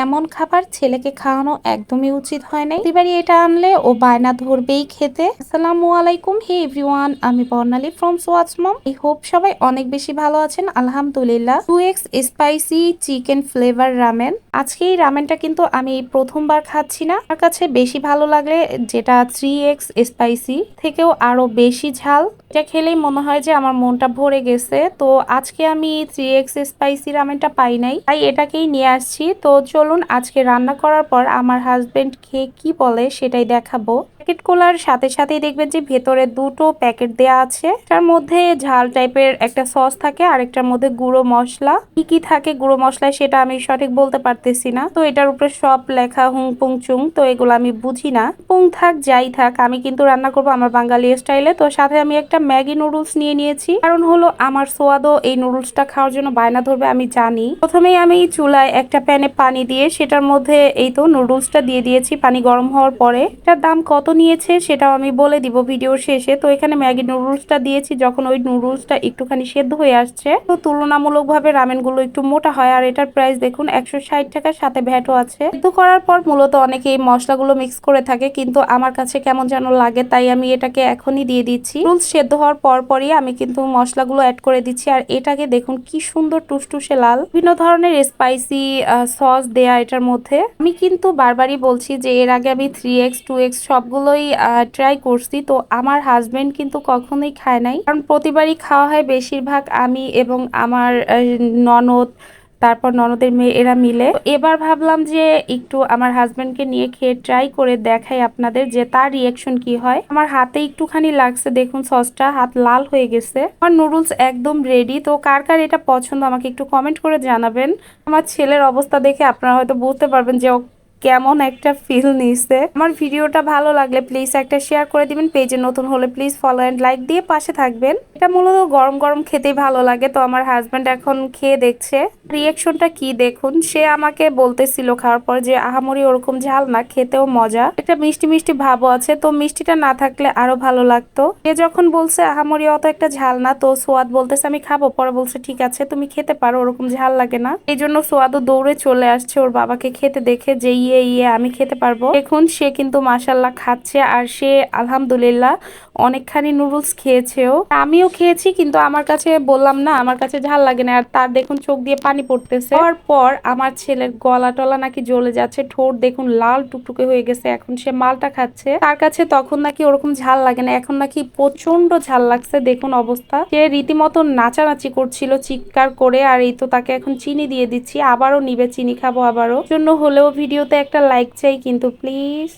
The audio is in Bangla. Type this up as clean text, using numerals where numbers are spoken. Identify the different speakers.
Speaker 1: এমন খাবার ছেলেকে খাওয়ানো একদমই উচিত হয় নাই। প্রতিবারই এটা আনলে ও বায়না ধরবেই খেতে। আসসালামু আলাইকুম, হে এভরিওয়ান, আমি Barnali from Swach Mom. I hope সবাই অনেক বেশি ভালো আছেন। আলহামদুলিল্লাহ। 2x spicy chicken flavour ramen. আজকে এই রামেনটা কিন্তু আমি প্রথমবার খাচ্ছি না। আমার কাছে বেশি ভালো লাগে যেটা 3x স্পাইসি থেকেও আরো বেশি ঝাল। এটা খেলেই মনে হয় যে আমার মনটা ভরে গেছে। তো আজকে আমি 3x স্পাইসি রামেনটা পাই নাই, তাই এটাকেই নিয়ে আসছি। তো চলুন আজকে রান্না করার পর আমার হাজবেন্ড খেয়ে কি বলে সেটাই দেখাবো। প্যাকেট খোলার সাথে সাথেই দেখবেন যে ভেতরে দুটো প্যাকেট দেয়া আছে। তার মধ্যে ঝাল টাইপের একটা সস থাকে আর একটার মধ্যে গুঁড়ো মশলা। কি কি থাকে গুঁড়ো মশলায় সেটা আমি সঠিক বলতে পারতেছি না। তো এটার উপরে সব লেখা হুং পুং চুং, তো এগুলো আমি বুঝি না। পুং থাক যাই থাক, আমি কিন্তু রান্না করবো আমার বাঙালি স্টাইলে। তো সাথে আমি একটা ম্যাগি নুডলস নিয়ে নিয়েছি, কারণ হলো আমার সোয়াদও এই নুডলসটা খাওয়ার জন্য বায়না ধরবে আমি জানি। প্রথমেই আমি চুলায় একটা প্যানে পানি দিয়ে সেটার মধ্যে এই তো নুডলসটা দিয়ে দিয়েছি। পানি গরম হওয়ার পরে এটার দাম কত নিয়েছে সেটাও আমি বলে দিব ভিডিওর শেষে। তো এখানে ম্যাগি নুডলসটা দিয়েছি, যখন ওই নুডলসটা একটুখানি সেদ্ধ হয়ে আসছে, তো তুলনামূলকভাবে রামেন গুলো একটু মোটা হয়। আর এটার প্রাইস দেখুন 160 টাকা, সাথে ভ্যাটও আছে। সেদ্ধ করার পর মূলত অনেকে এই মশলাগুলো মিক্স করে থাকে, কিন্তু আমার কাছে কেমন যেন লাগে, তাই আমি এটাকে এখনই দিয়ে দিচ্ছি। নুডলস সেদ্ধ হওয়ার পরই আমি কিন্তু মশলাগুলো অ্যাড করে দিচ্ছি। আর এটাকে দেখুন কি সুন্দর টুসটুসে লাল, বিভিন্ন ধরনের স্পাইসি সস দেয়া এটার মধ্যে। আমি কিন্তু বারবারই বলছি যে এর আগে আমি 3x 2x সবগুলোই ট্রাই করছি, তো আমার হাজবেন্ড কিন্তু কখনোই খায় নাই, কারণ প্রতিবারই খাওয়া হয় বেশিরভাগ আমি এবং আমার ননদ, তারপর ননদের মেয়ে, এরা মিলে। এবার ভাবলাম যে একটু আমার হাজবেন্ডকে নিয়ে খেয়ে ট্রাই করে দেখাই আপনাদের যে তার রিয়াকশন কি হয়। আমার হাতে একটুখানি লাগছে, দেখুন সসটা, হাত লাল হয়ে গেছে। আমার নুডলস একদম রেডি। তো কার কার এটা পছন্দ আমাকে একটু কমেন্ট করে জানাবেন। আমার ছেলের অবস্থা দেখে আপনারা হয়তো বুঝতে পারবেন যে ও কেমন একটা ফিল নিছে। আমার ভিডিওটা ভালো লাগলে প্লিজ একটা শেয়ার করে দিবেন। পেজে নতুন হলে প্লিজ ফলো এন্ড লাইক দিয়ে পাশে থাকবেন। এটা মূলত গরম গরম খেতেই ভালো লাগে। তো আমার হাজবেন্ড এখন খেয়ে দেখছে, রিয়াকশনটা কি দেখুন। সে আমাকে বলতেছিল খাওয়ার পর যে আহামরি ওরকম ঝাল না, খেতেও মজা, একটা মিষ্টি মিষ্টি ভাবও আছে। তো মিষ্টিটা না থাকলে আরো ভালো লাগতো। সে যখন বলছে আহামরি অত একটা ঝাল না, তো সোয়াদ বলতেছে আমি খাবো, পরে বলছে ঠিক আছে তুমি খেতে পারো, ওরকম ঝাল লাগে না। এই জন্য সোয়াদও দৌড়ে চলে আসছে ওর বাবাকে খেতে দেখে যে ইয়ে ইয়ে আমি খেতে পারবো। দেখুন সে কিন্তু মাশাল্লাহ খাচ্ছে, আর সে আলহামদুলিল্লাহ অনেকখানি নুডলস খেয়েছেও। আমিও খেয়েছি, কিন্তু আমার কাছে বললাম না আমার কাছে ঝাল লাগে না। আর তার দেখুন চোখ দিয়ে পানি পড়তেছে। পর আমার ছেলের গলা টলা নাকি জ্বলে যাচ্ছে, ঠোঁট দেখুন লাল টুকটুকে হয়ে গেছে। এখন সে মালটা খাচ্ছে, তার কাছে তখন নাকি ওরকম ঝাল লাগে না, এখন নাকি প্রচন্ড ঝাল লাগছে। দেখুন অবস্থা, সে রীতিমতো নাচানাচি করছিল চিৎকার করে। আর এই তো তাকে এখন চিনি দিয়ে দিচ্ছি, আবারও নিবে, চিনি খাবো আবারও। জন্য হলেও ভিডিওতে একটা লাইক চাই কিন্তু প্লিজ।